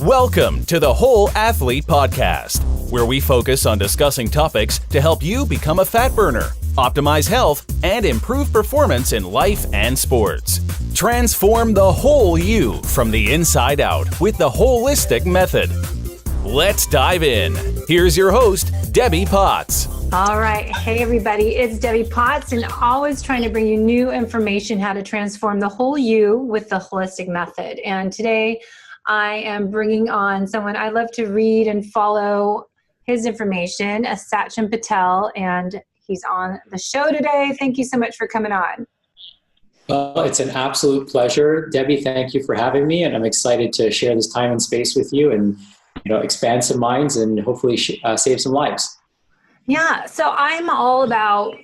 Welcome to the Whole Athlete Podcast, where we focus on discussing topics to help you become a fat burner, optimize health, and improve performance in life and sports. Transform the whole you from the inside out with the holistic method. Let's dive in. Here's your host, Debbie Potts. All right. Hey, everybody. It's Debbie Potts, and always trying to bring you new information how to transform the whole you with the holistic method. And today I am bringing on someone I love to read and follow his information, a Sachin Patel, and he's on the show today. Thank you so much for coming on. Well, it's an absolute pleasure. Debbie, thank you for having me, and I'm excited to share this time and space with you and expand some minds and hopefully save some lives. Yeah, so I'm all about,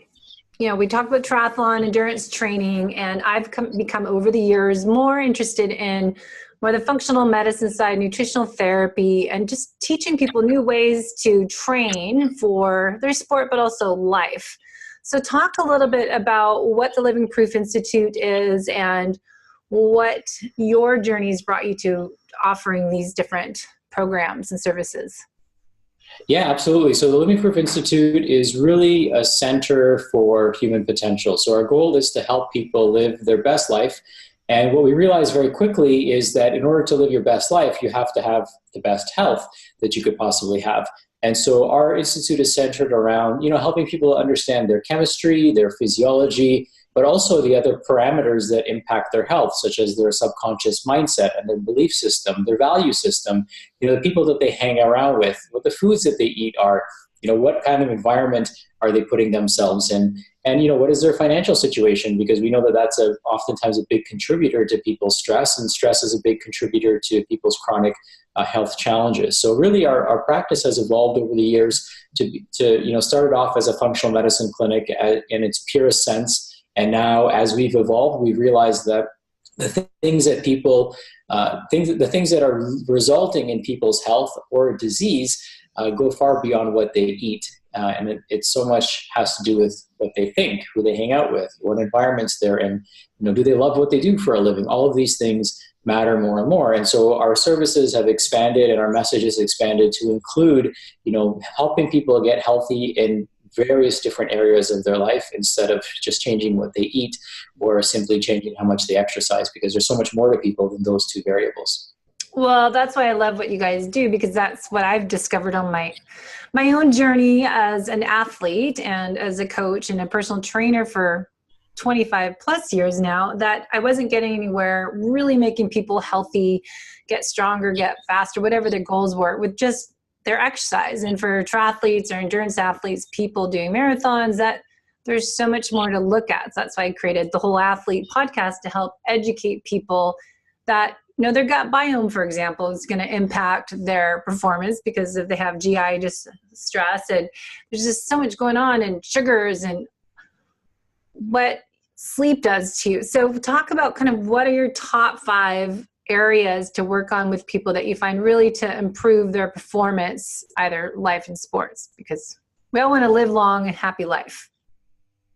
we talk about triathlon, endurance training, and I've become over the years more interested in more the functional medicine side, nutritional therapy, and just teaching people new ways to train for their sport, but also life. So talk a little bit about what the Living Proof Institute is and what your journey's brought you to offering these different programs and services. Yeah, absolutely. So the Living Proof Institute is really a center for human potential. So our goal is to help people live their best life. And what we realized very quickly is that in order to live your best life, you have to have the best health that you could possibly have. And so our institute is centered around, helping people understand their chemistry, their physiology, but also the other parameters that impact their health, such as their subconscious mindset and their belief system, their value system, the people that they hang around with, what the foods that they eat are, what kind of environment are they putting themselves in, and what is their financial situation, because we know that that's oftentimes a big contributor to people's stress, and stress is a big contributor to people's chronic health challenges. So really our practice has evolved over the years to started off as a functional medicine clinic in its purest sense. And now, as we've evolved, we've realized that the things that are resulting in people's health or disease go far beyond what they eat. And it so much has to do with what they think, who they hang out with, what environments they're in. Do they love what they do for a living? All of these things matter more and more. And so our services have expanded and our message has expanded to include, helping people get healthy in various different areas of their life instead of just changing what they eat or simply changing how much they exercise, because there's so much more to people than those two variables. Well, that's why I love what you guys do, because that's what I've discovered on my own journey as an athlete and as a coach and a personal trainer for 25 plus years now, that I wasn't getting anywhere really making people healthy, get stronger, get faster, whatever their goals were with just their exercise. And for triathletes or endurance athletes, people doing marathons, that there's so much more to look at. So that's why I created the Whole Athlete Podcast to help educate people that, their gut biome, for example, is going to impact their performance because if they have GI distress, and there's just so much going on, and sugars and what sleep does to you. So talk about kind of what are your top 5 areas to work on with people that you find really to improve their performance, either life and sports, because we all want to live long and happy life.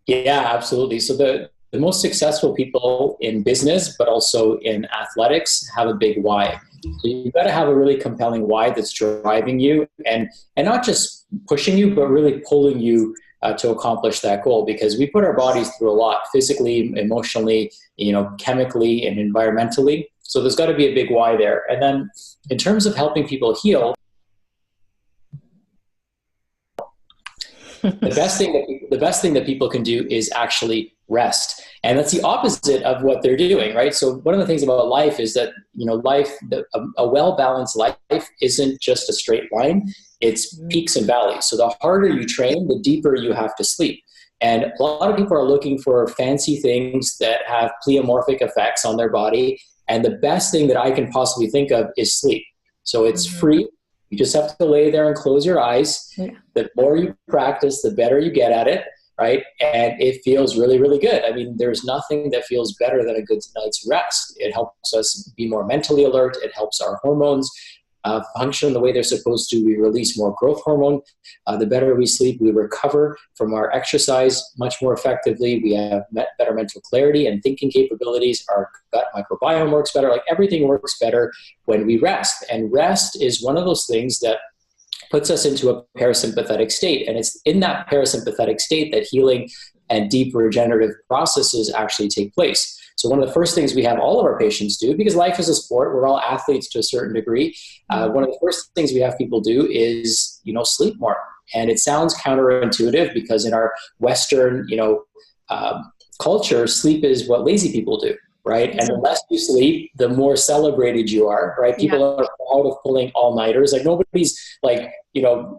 Yeah, absolutely. So the most successful people in business, but also in athletics, have a big why. So you've got to have a really compelling why that's driving you and not just pushing you, but really pulling you to accomplish that goal, because we put our bodies through a lot physically, emotionally, chemically and environmentally. So there's got to be a big why there. And then in terms of helping people heal, the best thing that people can do is actually rest. And that's the opposite of what they're doing, right? So one of the things about life is that, a well-balanced life isn't just a straight line. It's peaks and valleys. So the harder you train, the deeper you have to sleep. And a lot of people are looking for fancy things that have pleomorphic effects on their body. And the best thing that I can possibly think of is sleep. So it's free. You just have to lay there and close your eyes. Yeah. The more you practice, the better you get at it, right? And it feels really, really good. I mean, there's nothing that feels better than a good night's rest. It helps us be more mentally alert. It helps our hormones function the way they're supposed to. We release more growth hormone. The better we sleep, we recover from our exercise much more effectively. We have better mental clarity and thinking capabilities. Our gut microbiome works better. Like everything works better when we rest. And rest is one of those things that puts us into a parasympathetic state. And it's in that parasympathetic state that healing and deep regenerative processes actually take place. So one of the first things we have all of our patients do, because life is a sport, we're all athletes to a certain degree. One of the first things we have people do is, sleep more. And it sounds counterintuitive because in our Western, culture, sleep is what lazy people do, right? And the less you sleep, the more celebrated you are, right? People are proud of pulling all-nighters. Like nobody's like,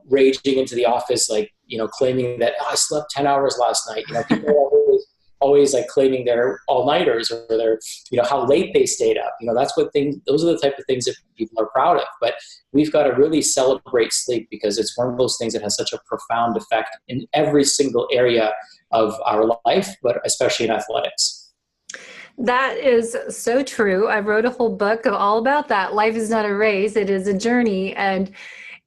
raging into the office, like, claiming that I slept 10 hours last night. People are always like claiming their all-nighters or their, how late they stayed up. Those are the type of things that people are proud of. But we've got to really celebrate sleep because it's one of those things that has such a profound effect in every single area of our life, but especially in athletics. That is so true. I wrote a whole book all about that. Life is not a race. It is a journey. And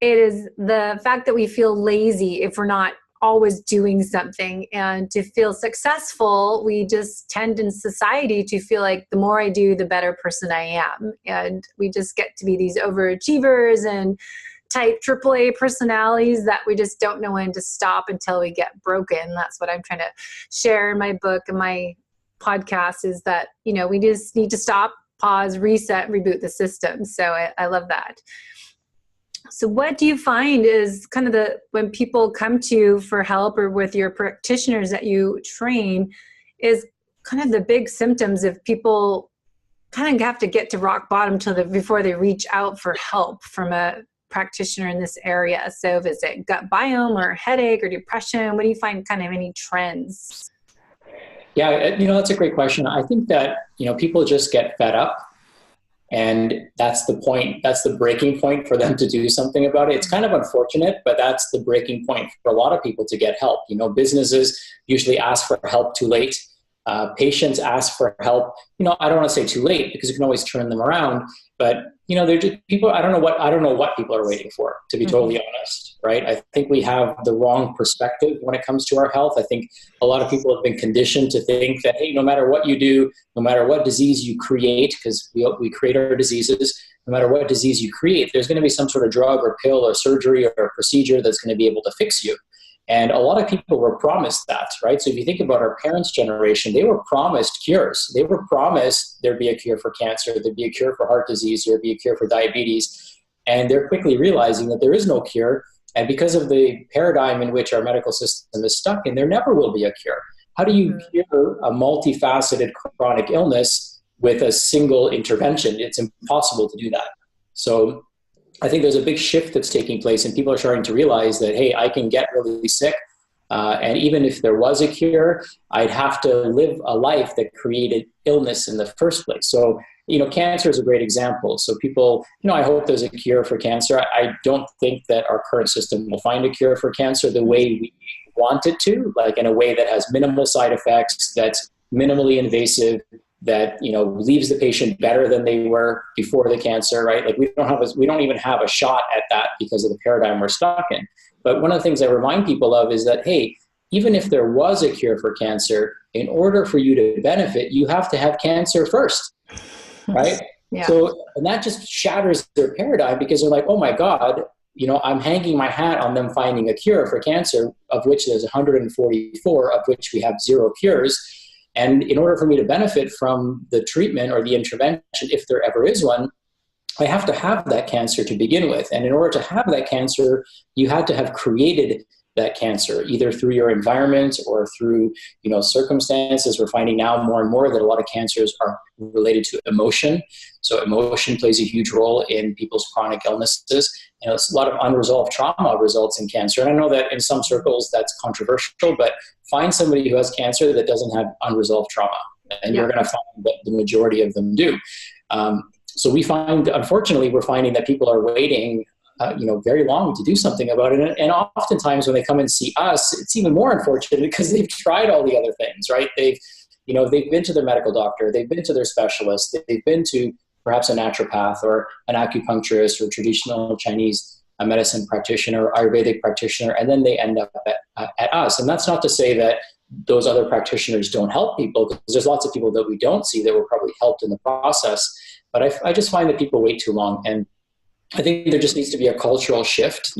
it is the fact that we feel lazy if we're not always doing something. And to feel successful, we just tend in society to feel like the more I do, the better person I am. And we just get to be these overachievers and type AAA personalities that we just don't know when to stop until we get broken. That's what I'm trying to share in my book and my podcast is that, we just need to stop, pause, reset, reboot the system. So I love that. So what do you find is kind of when people come to you for help or with your practitioners that you train is kind of the big symptoms of people kind of have to get to rock bottom before they reach out for help from a practitioner in this area. So is it gut biome or headache or depression? What do you find kind of any trends? Yeah, that's a great question. I think that, people just get fed up. And that's the point, that's the breaking point for them to do something about it. It's kind of unfortunate, but that's the breaking point for a lot of people to get help. Businesses usually ask for help too late. Patients ask for help. I don't want to say too late because you can always turn them around, but they're just people. I don't know what people are waiting for, to be totally honest, right? I think we have the wrong perspective when it comes to our health. I think a lot of people have been conditioned to think that, hey, no matter what you do, no matter what disease you create, because we create our diseases, no matter what disease you create, there's going to be some sort of drug or pill or surgery or procedure that's going to be able to fix you. And a lot of people were promised that, right? So if you think about our parents' generation, they were promised cures. They were promised there'd be a cure for cancer, there'd be a cure for heart disease, there'd be a cure for diabetes. And they're quickly realizing that there is no cure. And because of the paradigm in which our medical system is stuck in, there never will be a cure. How do you cure a multifaceted chronic illness with a single intervention? It's impossible to do that. So I think there's a big shift that's taking place and people are starting to realize that, hey, I can get really sick. And even if there was a cure, I'd have to live a life that created illness in the first place. So, cancer is a great example. So people, I hope there's a cure for cancer. I don't think that our current system will find a cure for cancer the way we want it to, like in a way that has minimal side effects, that's minimally invasive, that leaves the patient better than they were before the cancer, right? Like we don't even have a shot at that because of the paradigm we're stuck in. But one of the things I remind people of is that, hey, even if there was a cure for cancer, in order for you to benefit, you have to have cancer first, right? Yeah. So, and that just shatters their paradigm because they're like, oh my God, I'm hanging my hat on them finding a cure for cancer, of which there's 144, of which we have 0 cures. And in order for me to benefit from the treatment or the intervention, if there ever is one, I have to have that cancer to begin with. And in order to have that cancer, you had to have created that cancer, either through your environment or through, circumstances. We're finding now more and more that a lot of cancers are related to emotion. So emotion plays a huge role in people's chronic illnesses. A lot of unresolved trauma results in cancer. And I know that in some circles that's controversial, but find somebody who has cancer that doesn't have unresolved trauma. And you're going to find that the majority of them do. So we find, unfortunately, we're finding that people are waiting very long to do something about it. And oftentimes when they come and see us, it's even more unfortunate because they've tried all the other things, right? They've been to their medical doctor, they've been to their specialist, they've been to perhaps a naturopath or an acupuncturist or traditional Chinese medicine practitioner, Ayurvedic practitioner, and then they end up at us. And that's not to say that those other practitioners don't help people, because there's lots of people that we don't see that were probably helped in the process. But I just find that people wait too long. And I think there just needs to be a cultural shift.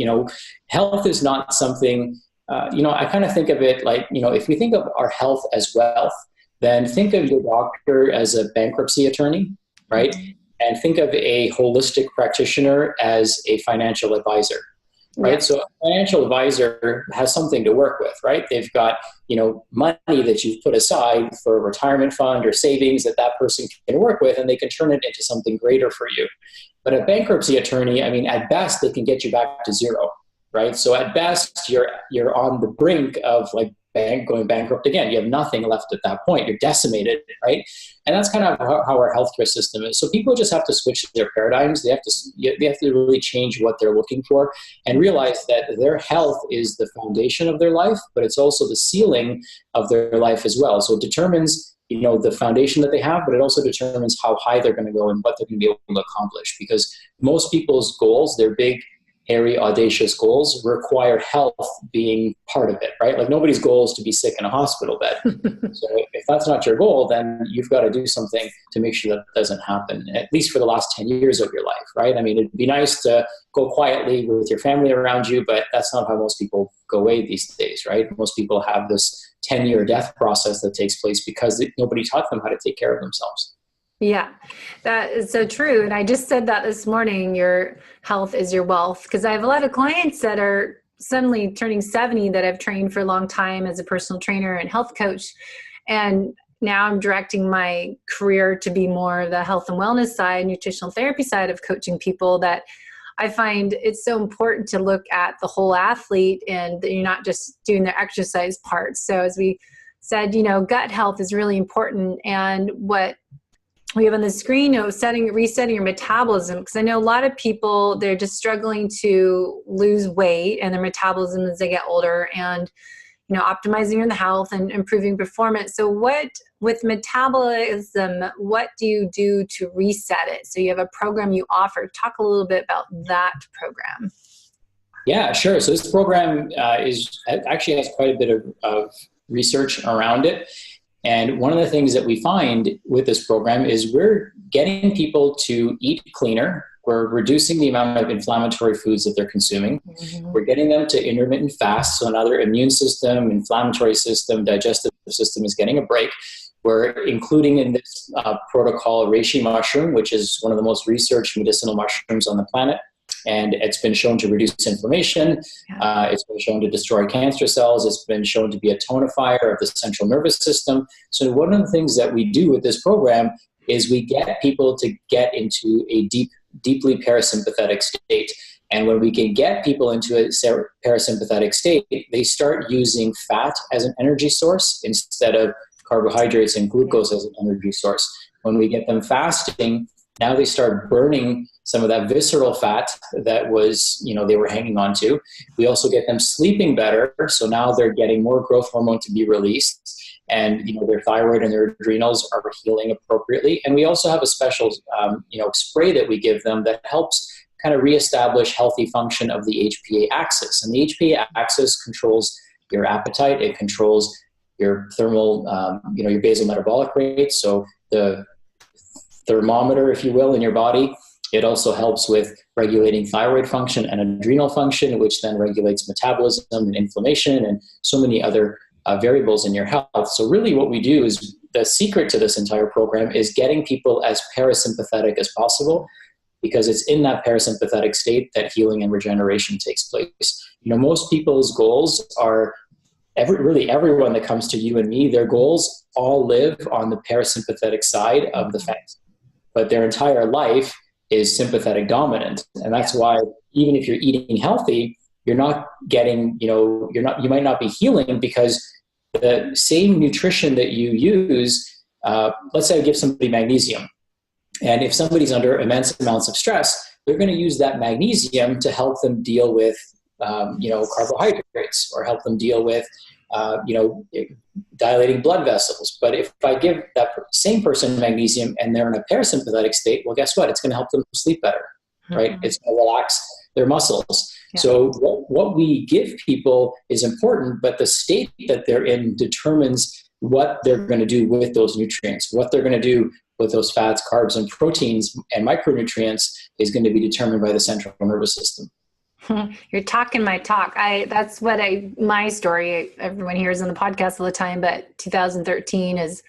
Health is not something, I kind of think of it like, if we think of our health as wealth, then think of your doctor as a bankruptcy attorney, right? And think of a holistic practitioner as a financial advisor, right? Yeah. So a financial advisor has something to work with, right? They've got, money that you've put aside for a retirement fund or savings that person can work with, and they can turn it into something greater for you. But a bankruptcy attorney, at best, they can get you back to zero, right? So at best, you're on the brink of going bankrupt again. You have nothing left at that point. You're decimated, right? And that's kind of how our healthcare system is. So people just have to switch their paradigms. They have to really change what they're looking for and realize that their health is the foundation of their life, but it's also the ceiling of their life as well. So it determines the foundation that they have, but it also determines how high they're going to go and what they're going to be able to accomplish. Because most people's goals, their big, hairy, audacious goals, require health being part of it, right? Like nobody's goal is to be sick in a hospital bed. So if that's not your goal, then you've got to do something to make sure that doesn't happen, at least for the last 10 years of your life, right? It'd be nice to go quietly with your family around you, but that's not how most people go away these days, right? Most people have this 10-year death process that takes place because nobody taught them how to take care of themselves. Yeah, that is so true. And I just said that this morning, your health is your wealth, because I have a lot of clients that are suddenly turning 70 that I've trained for a long time as a personal trainer and health coach. And now I'm directing my career to be more of the health and wellness side, nutritional therapy side of coaching people, that I find it's so important to look at the whole athlete and that you're not just doing the exercise part. So as we said, gut health is really important. And what we have on the screen, resetting your metabolism, because I know a lot of people, they're just struggling to lose weight and their metabolism as they get older, and optimizing your health and improving performance. So with metabolism, what do you do to reset it? So you have a program you offer. Talk a little bit about that program. Yeah, sure. So this program actually has quite a bit of research around it. And one of the things that we find with this program is we're getting people to eat cleaner. We're reducing the amount of inflammatory foods that they're consuming. Mm-hmm. We're getting them to intermittent fast. So now their immune system, inflammatory system, digestive system is getting a break. We're including in this protocol reishi mushroom, which is one of the most researched medicinal mushrooms on the planet. And it's been shown to reduce inflammation. It's been shown to destroy cancer cells. It's been shown to be a tonifier of the central nervous system. So one of the things that we do with this program is we get people to get into a deeply parasympathetic state. And when we can get people into a parasympathetic state, they start using fat as an energy source instead of carbohydrates and glucose as an energy source. When we get them fasting, now they start burning some of that visceral fat that was, they were hanging on to. We also get them sleeping better. So now they're getting more growth hormone to be released, and, their thyroid and their adrenals are healing appropriately. And we also have a special, spray that we give them that helps kind of reestablish healthy function of the HPA axis. And the HPA axis controls your appetite. It controls your thermal, your basal metabolic rate. So the thermometer, if you will, in your body. It also helps with regulating thyroid function and adrenal function, which then regulates metabolism and inflammation and so many other variables in your health. So really what we do is, the secret to this entire program is getting people as parasympathetic as possible, because it's in that parasympathetic state that healing and regeneration takes place. Most people's goals are, everyone that comes to you and me, their goals all live on the parasympathetic side of the fence, but their entire life is sympathetic dominant. And that's why even if you're eating healthy, you're not getting, you might not be healing, because the same nutrition that you use, let's say I give somebody magnesium. And if somebody's under immense amounts of stress, they're going to use that magnesium to help them deal with, carbohydrates, or help them deal with dilating blood vessels. But if I give that same person magnesium and they're in a parasympathetic state, well, guess what? It's going to help them sleep better, right? It's going to relax their muscles. Yeah. So what we give people is important, but the state that they're in determines what they're going to do with those nutrients, what they're going to do with those fats, carbs, and proteins and micronutrients is going to be determined by the central nervous system. You're talking my talk. That's what my story, everyone hears on the podcast all the time, but 2013 is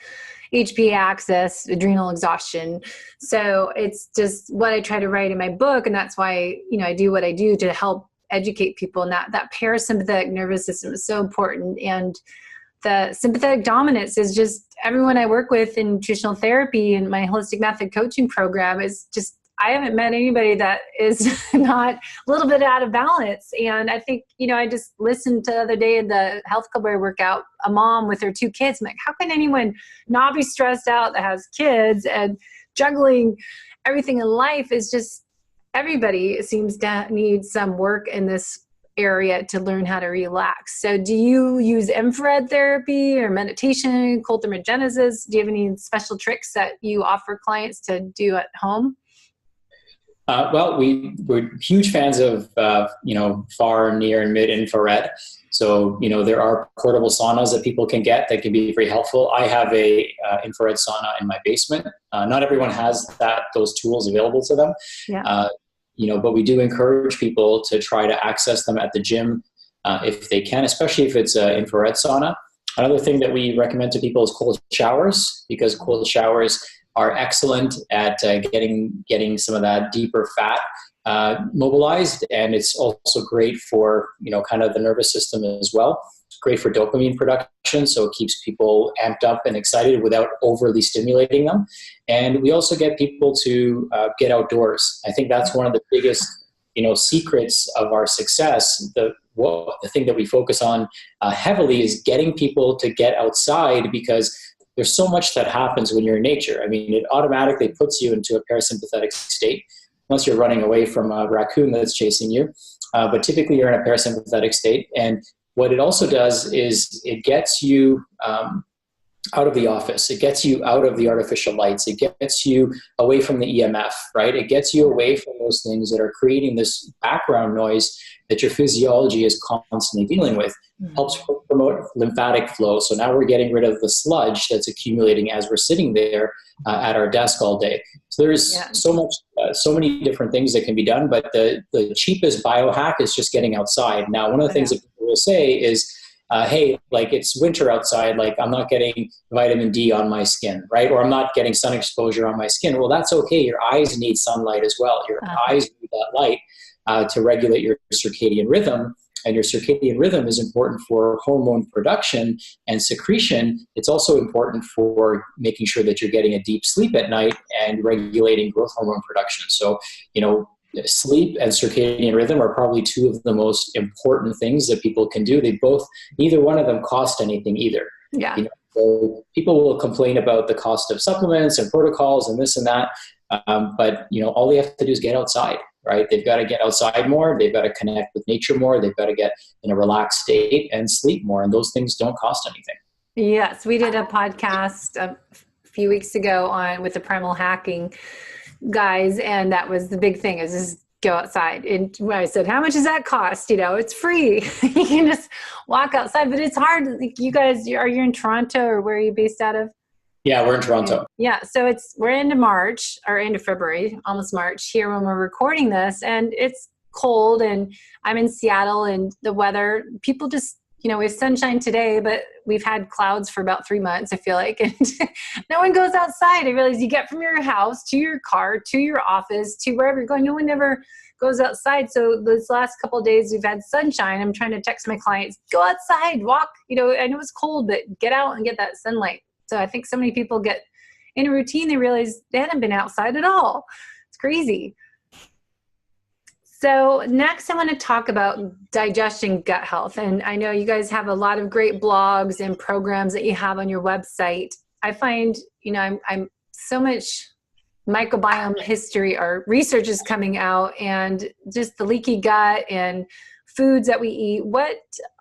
HPA axis, adrenal exhaustion. So it's just what I try to write in my book. And that's why, I do what I do to help educate people. And that parasympathetic nervous system is so important. And the sympathetic dominance is just everyone I work with in nutritional therapy and my holistic method coaching program is just, I haven't met anybody that is not a little bit out of balance. And I think, I just listened to the other day in the health club where I work out, a mom with her 2 kids. I'm like, how can anyone not be stressed out that has kids and juggling everything in life is just, everybody seems to need some work in this area to learn how to relax. So do you use infrared therapy or meditation, cold thermogenesis? Do you have any special tricks that you offer clients to do at home? Well, we're huge fans of, far, near, and mid-infrared. So, there are portable saunas that people can get that can be very helpful. I have a infrared sauna in my basement. Not everyone has those tools available to them. Yeah. But we do encourage people to try to access them at the gym if they can, especially if it's an infrared sauna. Another thing that we recommend to people is cold showers, because cold showers are excellent at getting some of that deeper fat mobilized. And it's also great for, kind of the nervous system as well. Great for dopamine production, so it keeps people amped up and excited without overly stimulating them. And we also get people to get outdoors. I think that's one of the biggest, secrets of our success. The thing that we focus on heavily is getting people to get outside, because there's so much that happens when you're in nature. I mean, it automatically puts you into a parasympathetic state, unless you're running away from a raccoon that's chasing you. But typically you're in a parasympathetic state. And what it also does is it gets you out of the office. It gets you out of the artificial lights. It gets you away from the EMF, right? It gets you away from those things that are creating this background noise that your physiology is constantly dealing with. Helps promote lymphatic flow. So now we're getting rid of the sludge that's accumulating as we're sitting there at our desk all day. So there's so many different things that can be done, but the cheapest biohack is just getting outside. Now, one of the things that people will say is, hey, like it's winter outside, like I'm not getting vitamin D on my skin, right? Or I'm not getting sun exposure on my skin. Well, that's okay. Your eyes need sunlight as well. Your eyes need that light to regulate your circadian rhythm. And your circadian rhythm is important for hormone production and secretion. It's also important for making sure that you're getting a deep sleep at night and regulating growth hormone production. So, sleep and circadian rhythm are probably 2 of the most important things that people can do. Neither one of them cost anything either. Yeah. So people will complain about the cost of supplements and protocols and this and that. But all they have to do is get outside, right? They've got to get outside more. They've got to connect with nature more. They've got to get in a relaxed state and sleep more. And those things don't cost anything. Yes. We did a podcast a few weeks ago with the primal hacking guys. And that was the big thing, is just go outside. And when I said, how much does that cost? It's free. You can just walk outside, but it's hard. Like, you guys, are you in Toronto, or where are you based out of? Yeah, we're in Toronto. Yeah, so we're into March, or into February, almost March here when we're recording this, and it's cold, and I'm in Seattle, and the weather, people just, we have sunshine today, but we've had clouds for about 3 months, I feel like, and no one goes outside. I realize you get from your house to your car, to your office, to wherever you're going. No one ever goes outside. So this last couple of days we've had sunshine. I'm trying to text my clients, go outside, walk, I know it's cold, but get out and get that sunlight. So I think so many people get in a routine, they realize they hadn't been outside at all. It's crazy. So next I want to talk about digestion, gut health. And I know you guys have a lot of great blogs and programs that you have on your website. I find, I'm so much microbiome history or research is coming out, and just the leaky gut and foods that we eat, what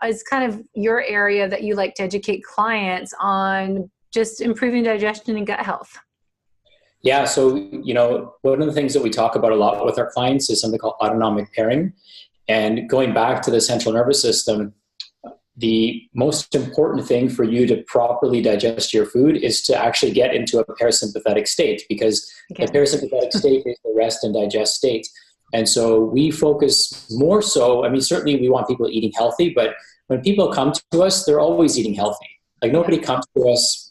is kind of your area that you like to educate clients on just improving digestion and gut health? Yeah, so, one of the things that we talk about a lot with our clients is something called autonomic pairing. And going back to the central nervous system, the most important thing for you to properly digest your food is to actually get into a parasympathetic state, because the parasympathetic state is the rest and digest state. And so we focus more so, certainly we want people eating healthy, but when people come to us, they're always eating healthy. Like nobody comes to us,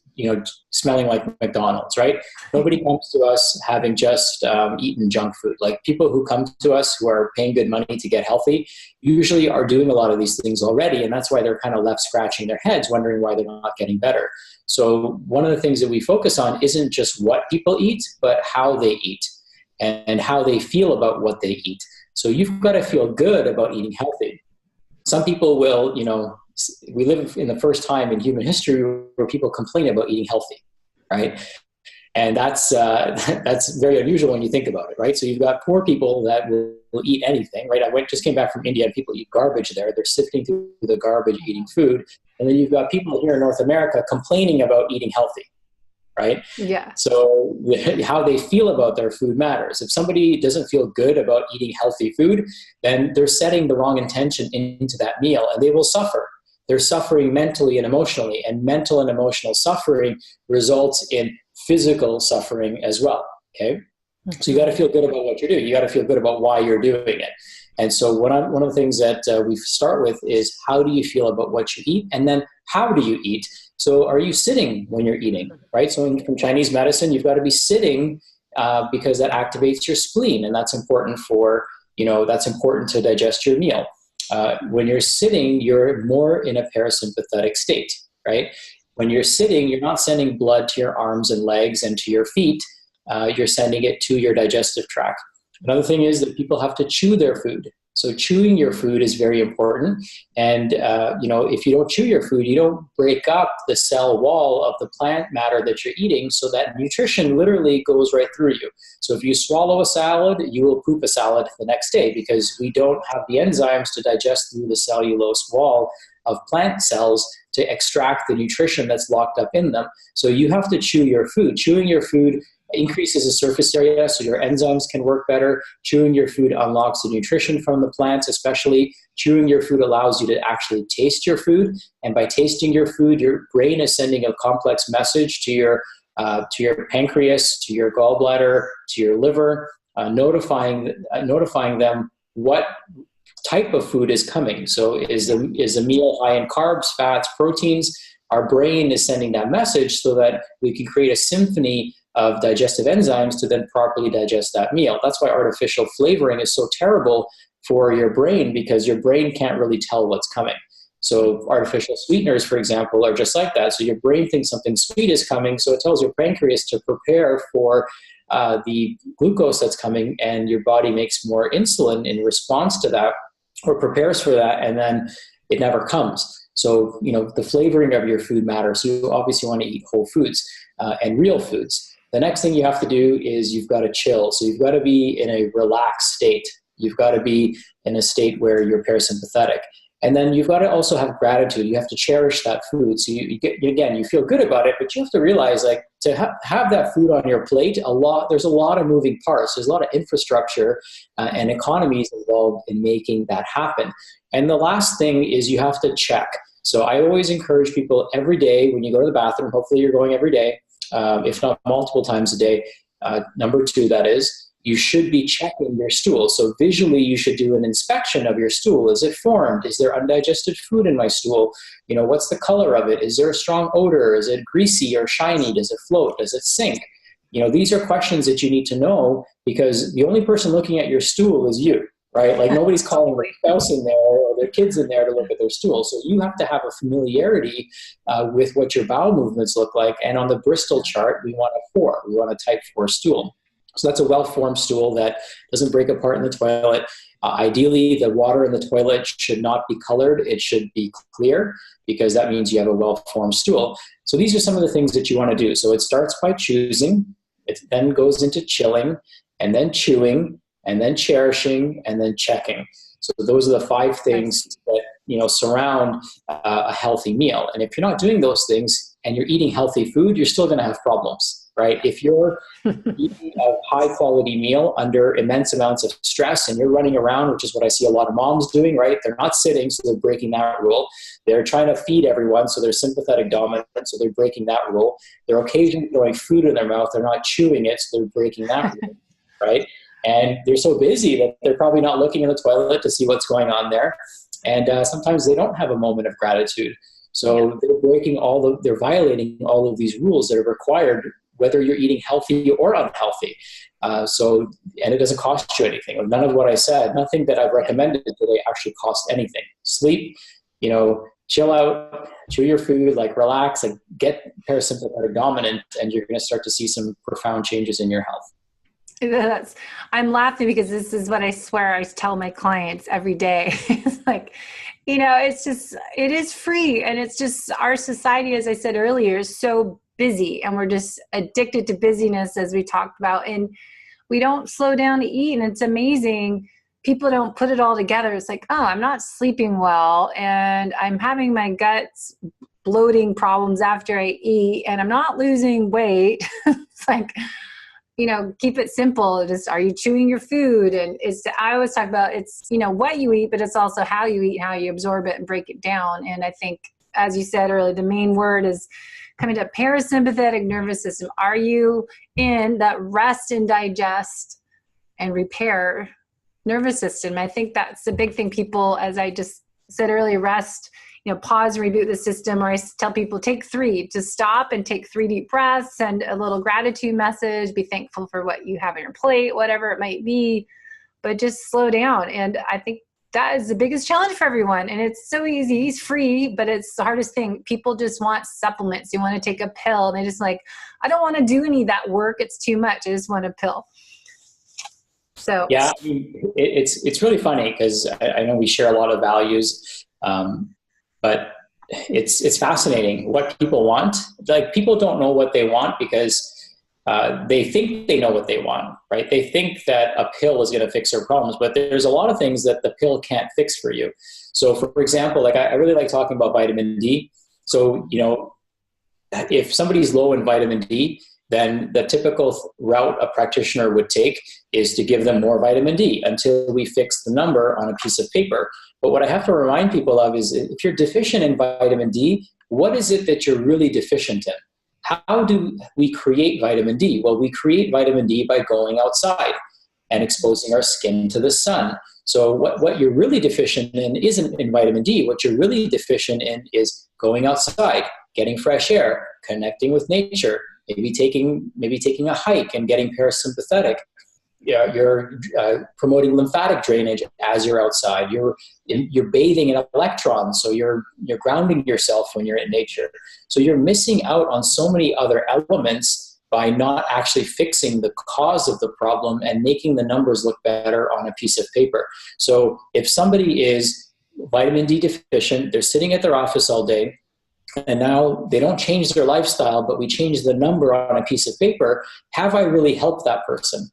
smelling like McDonald's, right? Nobody comes to us having just eaten junk food. Like people who come to us who are paying good money to get healthy usually are doing a lot of these things already. And that's why they're kind of left scratching their heads, wondering why they're not getting better. So one of the things that we focus on isn't just what people eat, but how they eat and how they feel about what they eat. So you've got to feel good about eating healthy. Some people will, we live in the first time in human history where people complain about eating healthy, right? And that's very unusual when you think about it, right? So you've got poor people that will eat anything, right? Just came back from India and people eat garbage there. They're sifting through the garbage, eating food. And then you've got people here in North America complaining about eating healthy, right? Yeah. So how they feel about their food matters. If somebody doesn't feel good about eating healthy food, then they're setting the wrong intention into that meal and they will suffer. They're suffering mentally and emotionally, and mental and emotional suffering results in physical suffering as well. Okay. So you got to feel good about what you're doing. You got to feel good about why you're doing it. And so one of the things that we start with is, how do you feel about what you eat? And then how do you eat? So are you sitting when you're eating, right? So from Chinese medicine, you've got to be sitting because that activates your spleen. And that's important that's important to digest your meal. When you're sitting, you're more in a parasympathetic state, right? When you're sitting, you're not sending blood to your arms and legs and to your feet. You're sending it to your digestive tract. Another thing is that people have to chew their food. So chewing your food is very important. And, if you don't chew your food, you don't break up the cell wall of the plant matter that you're eating, so that nutrition literally goes right through you. So if you swallow a salad, you will poop a salad the next day, because we don't have the enzymes to digest through the cellulose wall of plant cells to extract the nutrition that's locked up in them. So you have to chew your food. Chewing your food increases the surface area so your enzymes can work better. Chewing your food unlocks the nutrition from the plants, especially. Chewing your food allows you to actually taste your food. And by tasting your food, your brain is sending a complex message to your pancreas, to your gallbladder, to your liver, notifying them what type of food is coming. So is a meal high in carbs, fats, proteins? Our brain is sending that message so that we can create a symphony of digestive enzymes to then properly digest that meal. That's why artificial flavoring is so terrible for your brain, because your brain can't really tell what's coming. So artificial sweeteners, for example, are just like that. So your brain thinks something sweet is coming, so it tells your pancreas to prepare for the glucose that's coming, and your body makes more insulin in response to that, or prepares for that, and then it never comes. So, the flavoring of your food matters. So you obviously want to eat whole foods and real foods. The next thing you have to do is you've got to chill. So you've got to be in a relaxed state. You've got to be in a state where you're parasympathetic. And then you've got to also have gratitude. You have to cherish that food. So you feel good about it, but you have to realize, like, to have that food on your plate, there's a lot of moving parts. There's a lot of infrastructure and economies involved in making that happen. And the last thing is you have to check. So I always encourage people every day when you go to the bathroom, hopefully you're going every day, if not multiple times a day. Number 2, that is, you should be checking your stool. So visually, you should do an inspection of your stool. Is it formed? Is there undigested food in my stool? What's the color of it? Is there a strong odor? Is it greasy or shiny? Does it float? Does it sink? These are questions that you need to know, because the only person looking at your stool is you, right? Like nobody's calling their spouse in there or their kids in there to look at their stool. So you have to have a familiarity with what your bowel movements look like. And on the Bristol chart, we want a 4. We want a type 4 stool. So that's a well-formed stool that doesn't break apart in the toilet. Ideally, the water in the toilet should not be colored. It should be clear, because that means you have a well-formed stool. So these are some of the things that you want to do. So it starts by choosing. It then goes into chilling, and then chewing, and then cherishing, and then checking. So those are the 5 things that, surround a healthy meal. And if you're not doing those things and you're eating healthy food, you're still going to have problems, right? If you're eating a high quality meal under immense amounts of stress and you're running around, which is what I see a lot of moms doing, right? They're not sitting, so they're breaking that rule. They're trying to feed everyone, so they're sympathetic dominant, so they're breaking that rule. They're occasionally throwing food in their mouth. They're not chewing it, so they're breaking that rule, right? And they're so busy that they're probably not looking in the toilet to see what's going on there. And sometimes they don't have a moment of gratitude. So they're violating all of these rules that are required, whether you're eating healthy or unhealthy. And it doesn't cost you anything. None of what I said, nothing that I've recommended today actually costs anything. Sleep, chill out, chew your food, relax, get parasympathetic dominant, and you're going to start to see some profound changes in your health. I'm laughing because this is what I swear I tell my clients every day. It's it is free. And it's just our society, as I said earlier, is so busy, and we're just addicted to busyness, as we talked about. And we don't slow down to eat. And it's amazing. People don't put it all together. It's I'm not sleeping well, and I'm having my guts bloating problems after I eat, and I'm not losing weight. It's keep it simple. Just, are you chewing your food? And I always talk about it's, what you eat, but it's also how you eat, how you absorb it and break it down. And I think, as you said earlier, the main word is coming to parasympathetic nervous system. Are you in that rest and digest and repair nervous system? I think that's the big thing. People, as I just said earlier, rest, pause and reboot the system. Or I tell people, take 3, to stop and take 3 deep breaths, send a little gratitude message, be thankful for what you have on your plate, whatever it might be, but just slow down. And I think that is the biggest challenge for everyone. And it's so easy. It's free, but it's the hardest thing. People just want supplements. You want to take a pill. And they just I don't want to do any of that work. It's too much. I just want a pill. So yeah, it's really funny because I know we share a lot of values, but it's fascinating what people want. People don't know what they want because they think they know what they want, right? They think that a pill is going to fix their problems, but there's a lot of things that the pill can't fix for you. So for example, I really like talking about vitamin D. So, if somebody's low in vitamin D, then the typical route a practitioner would take is to give them more vitamin D until we fix the number on a piece of paper. But what I have to remind people of is, if you're deficient in vitamin D, what is it that you're really deficient in? How do we create vitamin D? Well, we create vitamin D by going outside and exposing our skin to the sun. So what you're really deficient in isn't in vitamin D. What you're really deficient in is going outside, getting fresh air, connecting with nature, maybe taking a hike and getting parasympathetic. You're promoting lymphatic drainage as you're outside. You're bathing in electrons, so you're grounding yourself when you're in nature. So you're missing out on so many other elements by not actually fixing the cause of the problem and making the numbers look better on a piece of paper. So if somebody is vitamin D deficient, they're sitting at their office all day, and now they don't change their lifestyle, but we change the number on a piece of paper, have I really helped that person?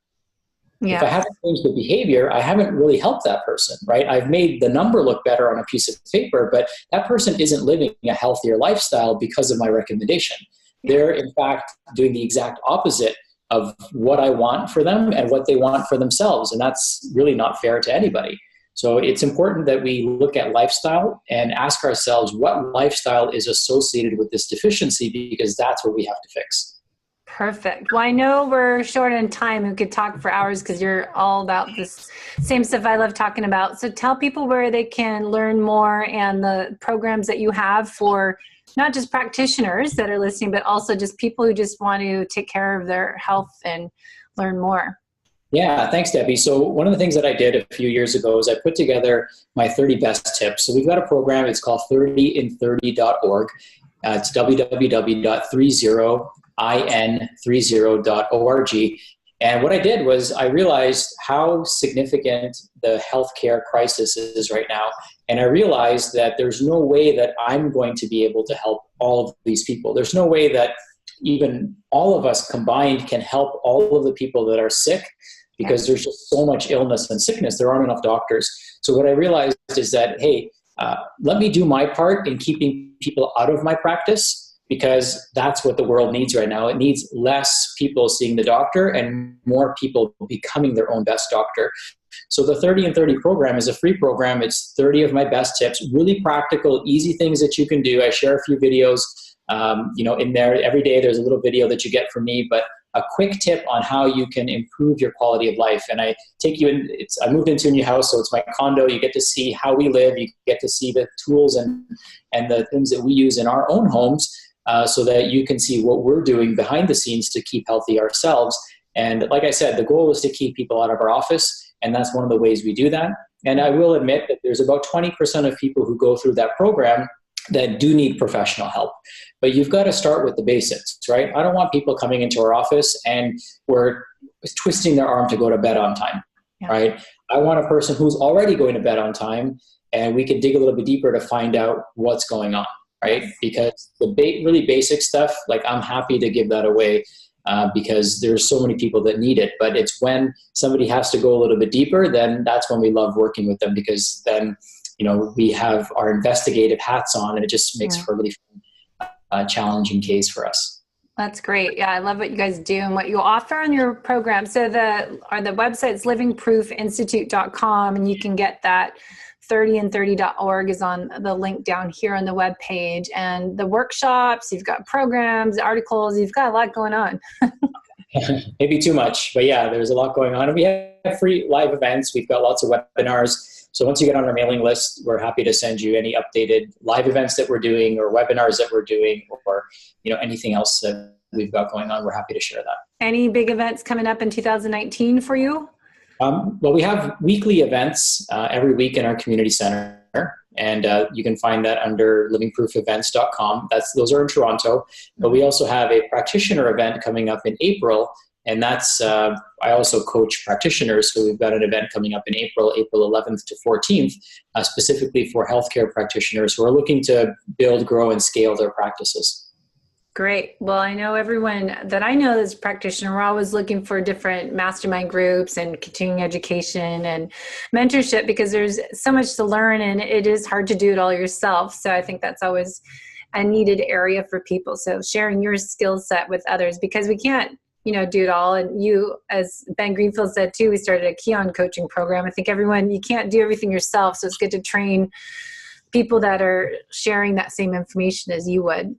Yeah. If I haven't changed the behavior, I haven't really helped that person, right? I've made the number look better on a piece of paper, but that person isn't living a healthier lifestyle because of my recommendation. Yeah. They're, in fact, doing the exact opposite of what I want for them and what they want for themselves. And that's really not fair to anybody. So it's important that we look at lifestyle and ask ourselves what lifestyle is associated with this deficiency, because that's what we have to fix. Perfect. Well, I know we're short on time. We could talk for hours because you're all about this same stuff I love talking about. So tell people where they can learn more and the programs that you have for not just practitioners that are listening, but also just people who just want to take care of their health and learn more. Yeah, thanks, Debbie. So one of the things that I did a few years ago is I put together my 30 best tips. So we've got a program. It's called 30in30.org. It's www.30in30.org. And what I did was I realized how significant the healthcare crisis is right now. And I realized that there's no way that I'm going to be able to help all of these people. There's no way that even all of us combined can help all of the people that are sick, because there's just so much illness and sickness. There aren't enough doctors. So what I realized is that, hey, let me do my part in keeping people out of my practice, because that's what the world needs right now. It needs less people seeing the doctor and more people becoming their own best doctor. So the 30 and 30 program is a free program. It's 30 of my best tips, really practical, easy things that you can do. I share a few videos, in there. Every day there's a little video that you get from me, but a quick tip on how you can improve your quality of life. And I take you in, I moved into a new house, so it's my condo. You get to see how we live. You get to see the tools and the things that we use in our own homes, so that you can see what we're doing behind the scenes to keep healthy ourselves. And like I said, the goal is to keep people out of our office, and that's one of the ways we do that. And I will admit that there's about 20% of people who go through that program that do need professional help. But you've got to start with the basics, right? I don't want people coming into our office and we're twisting their arm to go to bed on time, right? I want a person who's already going to bed on time, and we can dig a little bit deeper to find out what's going on, right? Because the really basic stuff, like, I'm happy to give that away, because there's so many people that need it. But it's when somebody has to go a little bit deeper, then that's when we love working with them, because then, we have our investigative hats on, and it just makes for a really fun, challenging case for us. That's great. Yeah, I love what you guys do and what you offer on your program. So the website's livingproofinstitute.com, and you can get that. 30and30.org is on the link down here on the web page, and the workshops, you've got programs, articles, you've got a lot going on. Maybe too much, but yeah, there's a lot going on. And we have free live events. We've got lots of webinars. So once you get on our mailing list, we're happy to send you any updated live events that we're doing, or webinars that we're doing, or anything else that we've got going on. We're happy to share that. Any big events coming up in 2019 for you? Well, we have weekly events every week in our community center, and you can find that under livingproofevents.com. Those are in Toronto, but we also have a practitioner event coming up in April, and that's I also coach practitioners, so we've got an event coming up in April 11th to 14th, specifically for healthcare practitioners who are looking to build, grow, and scale their practices. Great. Well, I know everyone that I know that's a practitioner, we're always looking for different mastermind groups and continuing education and mentorship, because there's so much to learn and it is hard to do it all yourself. So I think that's always a needed area for people. So sharing your skill set with others, because we can't, do it all. And you, as Ben Greenfield said too, we started a Keon coaching program. I think you can't do everything yourself. So it's good to train people that are sharing that same information as you would.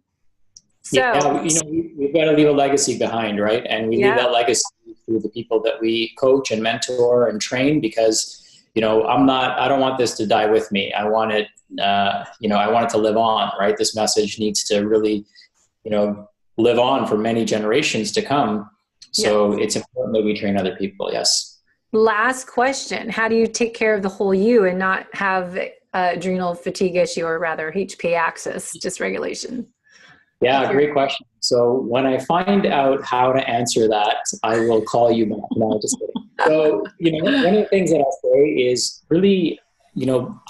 So, we've got to leave a legacy behind, right? And we leave that legacy through the people that we coach and mentor and train, because, I don't want this to die with me. I want it, I want it to live on, right? This message needs to really, live on for many generations to come. So it's important that we train other people. Yes. Last question. How do you take care of the whole you and not have adrenal fatigue issue, or rather HPA axis dysregulation? Yeah, great question. So when I find out how to answer that, I will call you back. No, just kidding. So, one of the things that I'll say is really,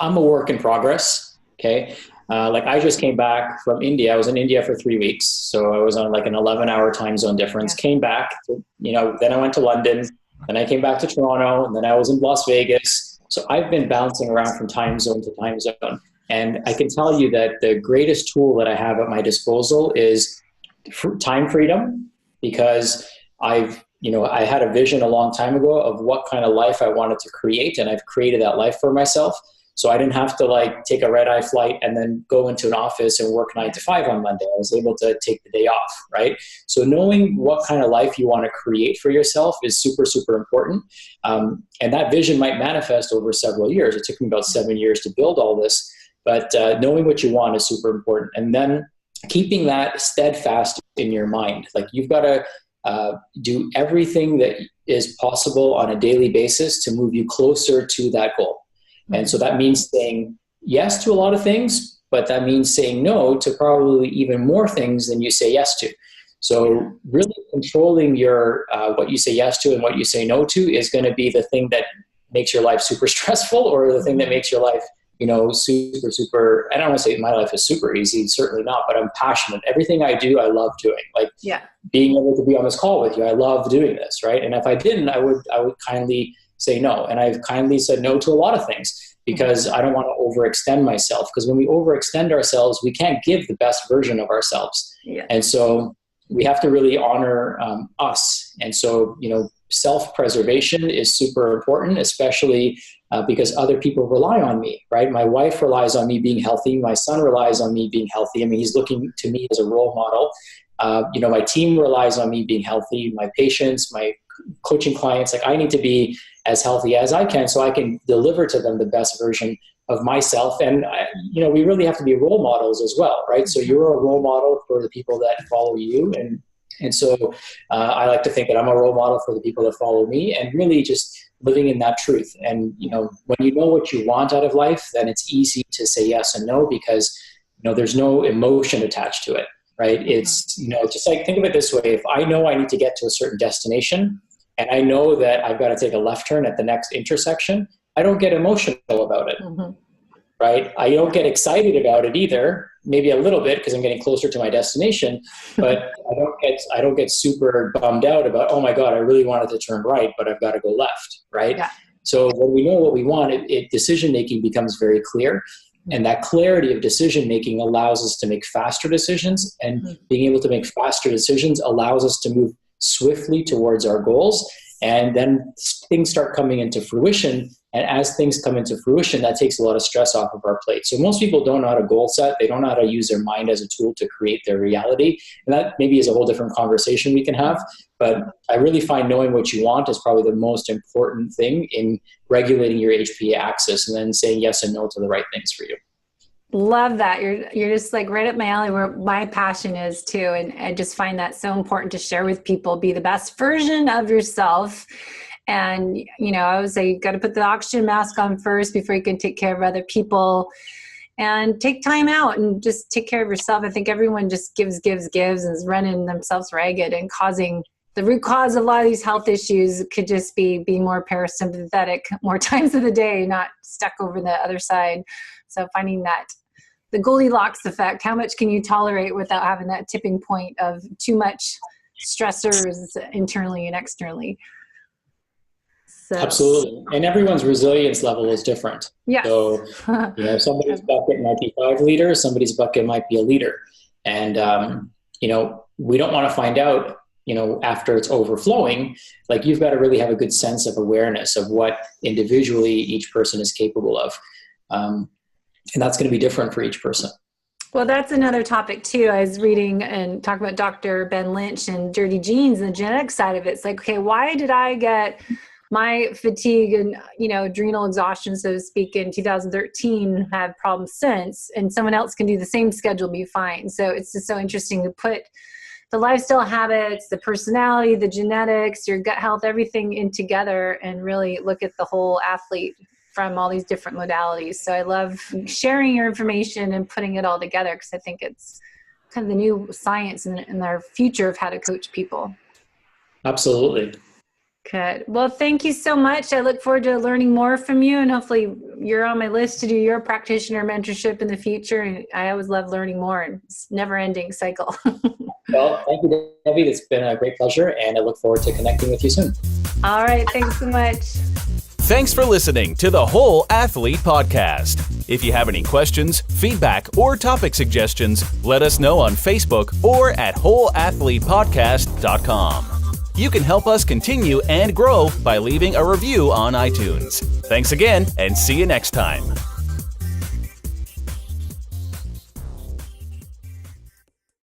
I'm a work in progress. Okay. Like, I just came back from India. I was in India for 3 weeks. So I was on like an 11-hour time zone difference, came back, then I went to London, then I came back to Toronto, and then I was in Las Vegas. So I've been bouncing around from time zone to time zone. And I can tell you that the greatest tool that I have at my disposal is time freedom, because I had a vision a long time ago of what kind of life I wanted to create, and I've created that life for myself. So I didn't have to take a red-eye flight and then go into an office and work 9 to 5 on Monday. I was able to take the day off, right? So knowing what kind of life you want to create for yourself is super, super important. And that vision might manifest over several years. It took me about 7 years to build all this. But knowing what you want is super important. And then keeping that steadfast in your mind. Like, you've got to do everything that is possible on a daily basis to move you closer to that goal. And so that means saying yes to a lot of things, but that means saying no to probably even more things than you say yes to. So really controlling your what you say yes to and what you say no to is going to be the thing that makes your life super stressful, or the thing that makes your life super, I don't want to say my life is super easy, certainly not, but I'm passionate. Everything I do, I love doing. Like being able to be on this call with you, I love doing this, right? And if I didn't, I would kindly say no. And I've kindly said no to a lot of things because I don't want to overextend myself. Because when we overextend ourselves, we can't give the best version of ourselves. Yeah. And so we have to really honor us. And so, self-preservation is super important, especially because other people rely on me, right? My wife relies on me being healthy. My son relies on me being healthy. I mean, he's looking to me as a role model. My team relies on me being healthy. My patients, my coaching clients, like I need to be as healthy as I can so I can deliver to them the best version of myself. And, we really have to be role models as well, right? So you're a role model for the people that follow you. And so I like to think that I'm a role model for the people that follow me, and really just living in that truth. And, when you know what you want out of life, then it's easy to say yes and no because, there's no emotion attached to it, right? It's, just like, think of it this way. If I know I need to get to a certain destination and I know that I've got to take a left turn at the next intersection, I don't get emotional about it, right? I don't get excited about it either. Maybe a little bit because I'm getting closer to my destination, but I don't get super bummed out about, oh my God, I really wanted to turn right, but I've got to go left, right? Yeah. So when we know what we want, decision-making becomes very clear. And that clarity of decision-making allows us to make faster decisions, and being able to make faster decisions allows us to move swiftly towards our goals. And then things start coming into fruition. And as things come into fruition, that takes a lot of stress off of our plate. So most people don't know how to goal set. They don't know how to use their mind as a tool to create their reality. And that maybe is a whole different conversation we can have. But I really find knowing what you want is probably the most important thing in regulating your HPA axis and then saying yes and no to the right things for you. Love that. You're just like right up my alley where my passion is too. And I just find that so important to share with people. Be the best version of yourself. And, I always say you got to put the oxygen mask on first before you can take care of other people, and take time out and just take care of yourself. I think everyone just gives and is running themselves ragged and causing the root cause of a lot of these health issues could just be being more parasympathetic more times of the day, not stuck over the other side. So finding that the Goldilocks effect, how much can you tolerate without having that tipping point of too much stressors internally and externally? So. Absolutely. And everyone's resilience level is different. Yes. So, somebody's bucket might be 5 liters, somebody's bucket might be 1 liter. And, we don't want to find out, after it's overflowing. Like, you've got to really have a good sense of awareness of what individually each person is capable of. And that's going to be different for each person. Well, that's another topic too. I was reading and talking about Dr. Ben Lynch and dirty genes and the genetic side of it. It's like, okay, why did I get my fatigue and, adrenal exhaustion, so to speak, in 2013, have problems since, and someone else can do the same schedule, be fine. So it's just so interesting to put the lifestyle habits, the personality, the genetics, your gut health, everything in together and really look at the whole athlete from all these different modalities. So I love sharing your information and putting it all together because I think it's kind of the new science in our future of how to coach people. Absolutely. Good. Well, thank you so much. I look forward to learning more from you, and hopefully you're on my list to do your practitioner mentorship in the future. And I always love learning more. It's a never-ending cycle. Well, thank you, Debbie. It's been a great pleasure, and I look forward to connecting with you soon. All right. Thanks so much. Thanks for listening to the Whole Athlete Podcast. If you have any questions, feedback, or topic suggestions, let us know on Facebook or at wholeathletepodcast.com. You can help us continue and grow by leaving a review on iTunes. Thanks again, and see you next time.